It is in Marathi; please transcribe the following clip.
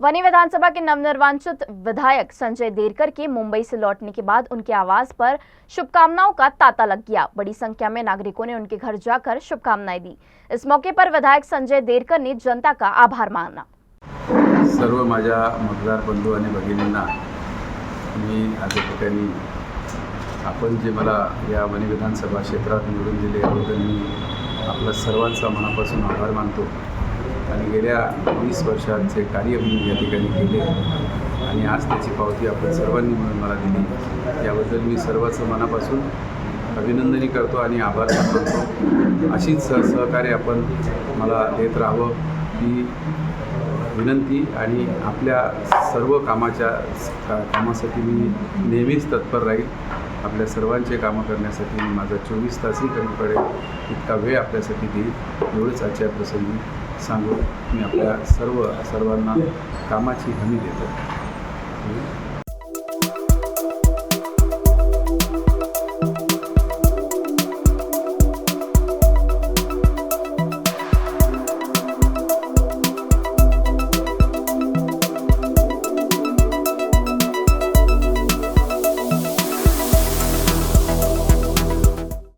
वनी विधानसभा के नवनिर्वाचित विधायक संजय देरकर के मुंबई से लौटने के बाद उनके आवास पर शुभकामनाओं का तांता लग गया। बड़ी संख्या में नागरिकों ने उनके घर जाकर शुभकामनाएं दी। इस मौके पर विधायक संजय देरकर ने जनता का आभार माना। सर्व माझ्या मतदार बंधू आणि भगिनींना मी आज ठिकाणी आपण जे मला या वनी विधानसभा क्षेत्रात निवडून दिले याबद्दल मी आपल्या सर्वांचा मनापासून आभार मानतो। आणि गेल्या 20 वर्षांचे कार्य मी या ठिकाणी केले आणि आज त्याची पावती आपण सर्वांनी मिळून मला दिली, याबद्दल मी सर्वांचं मनापासून अभिनंदनही करतो आणि आभार मानतो। अशीच सहकार्य आपण मला देत राहावं ही विनंती आणि आपल्या सर्व कामासाठी मी नेहमीच तत्पर राहील। आपल्या सर्वांचे कामं करण्यासाठी मी माझा 24 तासही कमी पडेल इतका वेळ आपल्यासाठी देईल, एवढंच आजच्या प्रसंगी सांगून मी आपल्या सर्वांना कामाची हमी देतो।